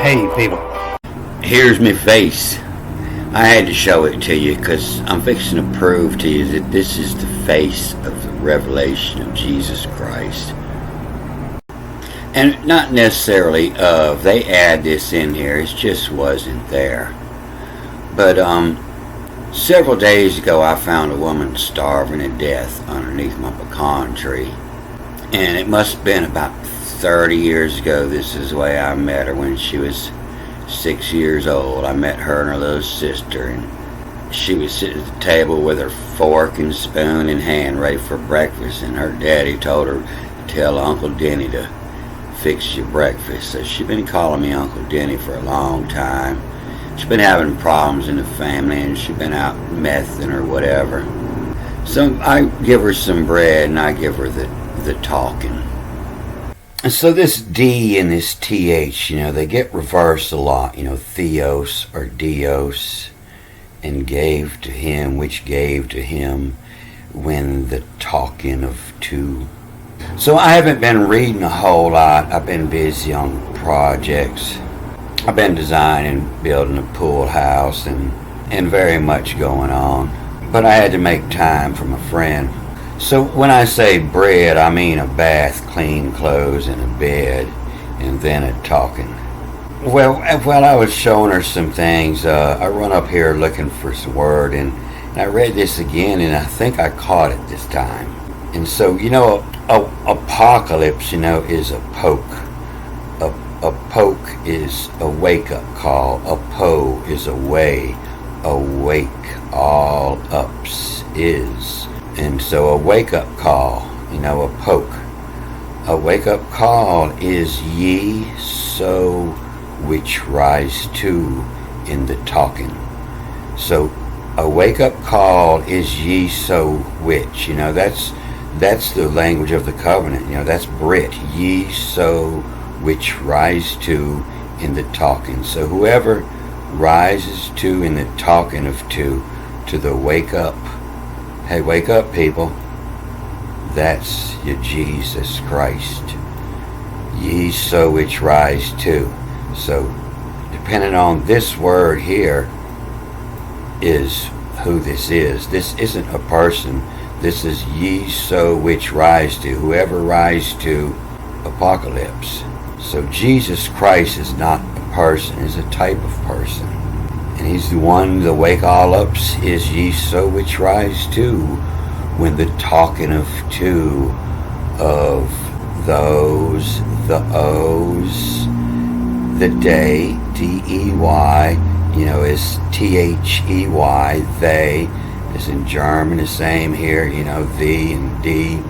Hey, people. Here's my face. I had to show it to you because I'm fixing to prove to you that this is the face of the revelation of Jesus Christ. And not necessarily they add this in here, it just wasn't there. But several days ago I found a woman starving to death underneath my pecan tree. And it must have been about 30 years ago. This is the way I met her when she was 6 years old. I met her and her little sister, and she was sitting at the table with her fork and spoon in hand ready for breakfast, and her daddy told her to tell Uncle Denny to fix your breakfast. So she's been calling me Uncle Denny for a long time. She's been having problems in the family, and she's been out mething or whatever. So I give her some bread and I give her the talking. And so this D and this TH, they get reversed a lot. Theos or Dios, and gave to him, which gave to him, when the talking of two. So I haven't been reading a whole lot. I've been busy on projects. I've been designing, building a pool house, and very much going on. But I had to make time for my friend. So when I say bread, I mean a bath, clean clothes, and a bed, and then a talking. Well, while I was showing her some things, I run up here looking for some word, and I read this again, and I think I caught it this time. And so, apocalypse, is a poke. A poke is a wake-up call. A po is a way. Awake, all ups is. And so a wake-up call, a poke. A wake-up call is ye so which rise to in the talking. So a wake-up call is ye so which. That's the language of the covenant. That's Brit. Ye so which rise to in the talking. So whoever rises to in the talking of two, to the wake up. Hey, wake up, people. That's your Jesus Christ. Ye so which rise to. So, depending on this word here, is who this is. This isn't a person. This is ye so which rise to. Whoever rise to apocalypse. So, Jesus Christ is not a person, is a type of person. And he's the one, the wake all ups is ye so which rise to, when the talking of two, of those, the O's, the day, D-E-Y, is T-H-E-Y, they, is in German, the same here, thee and D,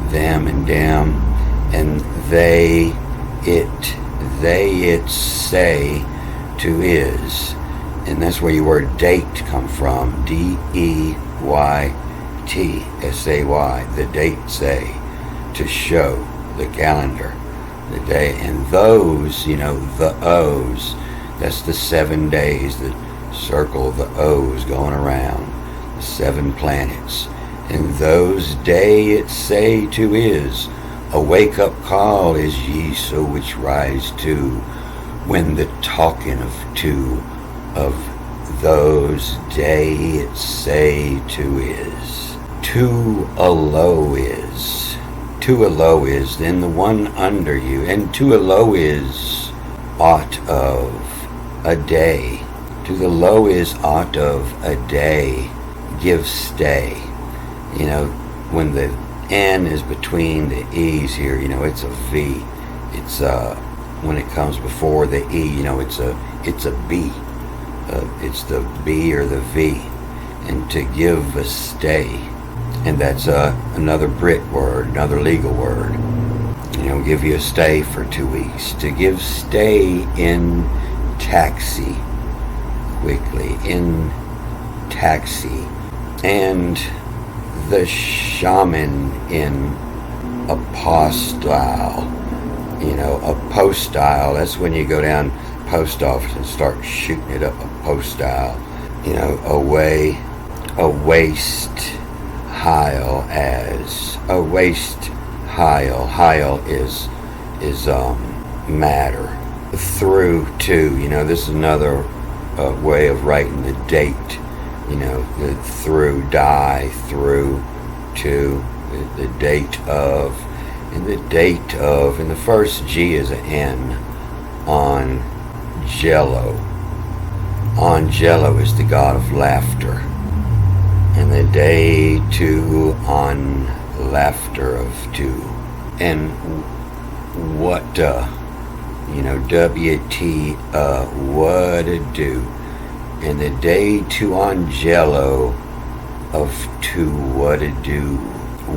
them and them, and they, it say, to is. And that's where your word date come from. D-E-Y-T-S-A-Y. The date say. To show. The calendar. The day. And those, the O's. That's the 7 days that circle the O's going around. The 7 planets. And those day it say to is. A wake-up call is ye so which rise to. When the talking of two, of those day it say to is. To a low is. To a low is, then the one under you. And to a low is ought of a day. To the low is ought of a day. Give stay. When the N is between the E's here, it's a V. It's when it comes before the E, it's a B. It's the B or the V. And to give a stay. And that's another Brit word, another legal word. Give you a stay for 2 weeks. To give stay in taxi. Quickly. In taxi. And the shaman in apostyle. Apostyle. That's when you go down post office and start shooting it up. Apostyle. Away. A waste. Hile as. A waste. Hile. Hile is matter. through to, this is another way of writing the date, the through, die, through to, the date of, and the date of, and the first G is an N, on Jello. On Jello is the god of laughter, and the day to on laughter of two. And what WT what to do. And the day to on Jello of two what to do.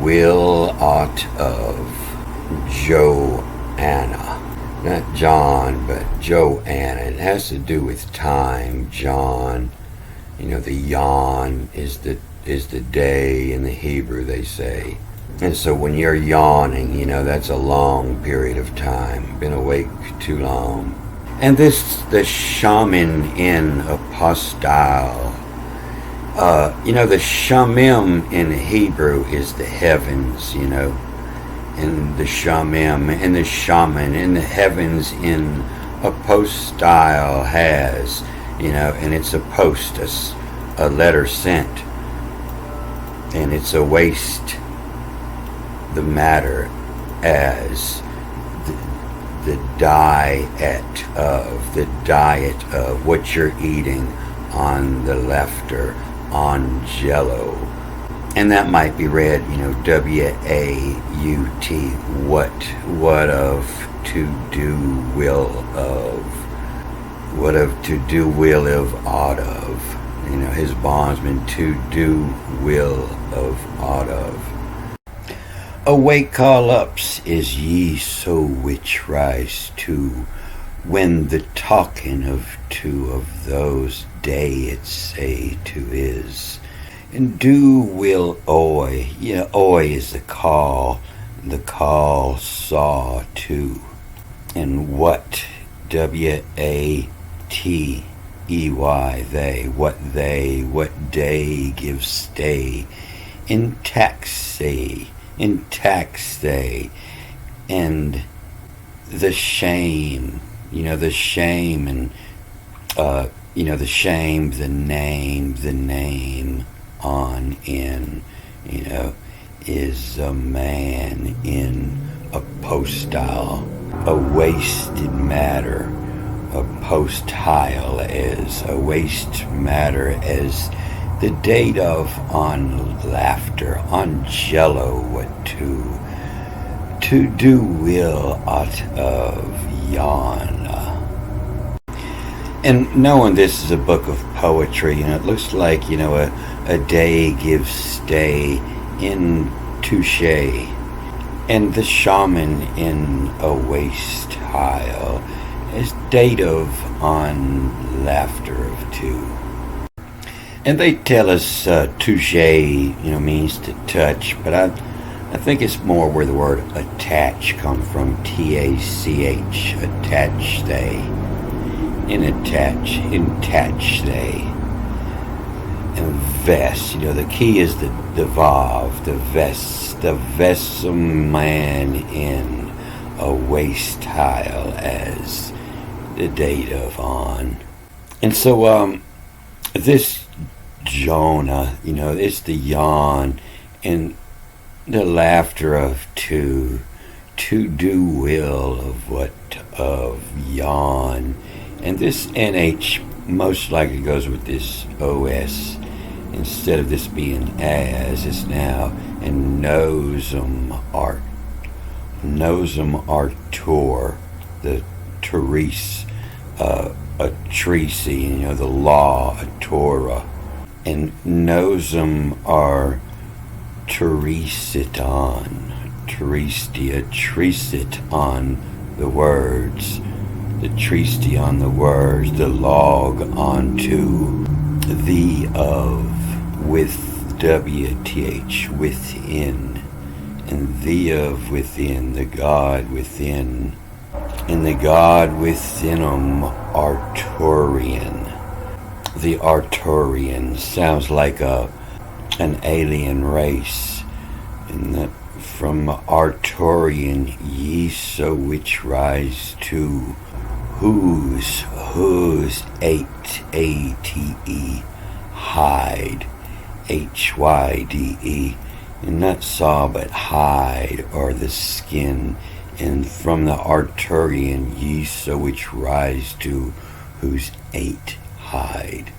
Will ought of Joanna. Not John, but Joanna. It has to do with time. John, the yawn is the day in the Hebrew, they say. And so when you're yawning, that's a long period of time. Been awake too long. And the shaman in apostyle. The shamim in Hebrew is the heavens, and the shamim and the shaman and the heavens in apostyle has, and it's a post, a letter sent, and it's a waste the matter as the diet of what you're eating on the laughter on Jello. And that might be read, W-A-U-T, what of to do will of, what of to do will of ought of, his bondsman, to do will of ought of. Awake call ups is ye so which rise to, when the talking of two of those day it say to is. And do will oi, oi is the call saw to. And what, W-A-T-E-Y, they, what day gives stay, in tax they, and the shame, the shame, and, the shame, the name, on in, is a man in a postile, a wasted matter, a postile as a waste matter as the date of on laughter, on Jello, what to do will ought of yawn. And knowing this is a book of poetry, it looks like, a day gives stay in touche, and the shaman in a waste tile is date of on laughter of two. And they tell us touche, means to touch, but I think it's more where the word attach comes from, T-A-C-H, attach they, in attach they. And vest, the key is the vav, the vest man in a waste tile as the date of on. And so this Jonah, it's the yawn and the laughter of to do will of what of yawn. And this NH most likely goes with this OS. Instead of this being as, it's now, and nosum artur, the Therese, a Tresi, the law, a Torah, and nosum are Teresit on the words, the Tresti on the words, the log onto the of, with WTH, within, and the of within, the God within, and the God within Arturian. The Arturian sounds like an alien race, and that from Arturian ye so which rise to, whose ate, hide, hyde, and not saw but hide, or the skin, and from the Arturian yeast, so which rise to whose ate hide.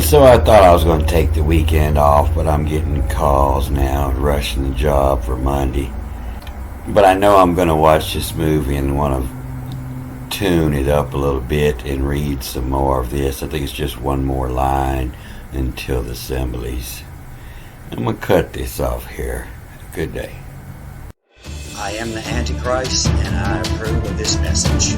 So I thought I was going to take the weekend off, but I'm getting calls now and rushing the job for Monday. But I know I'm going to watch this movie and want to tune it up a little bit and read some more of this. I think it's just one more line until the assemblies. I'm going to cut this off here. Good day. I am the Antichrist, and I approve of this message.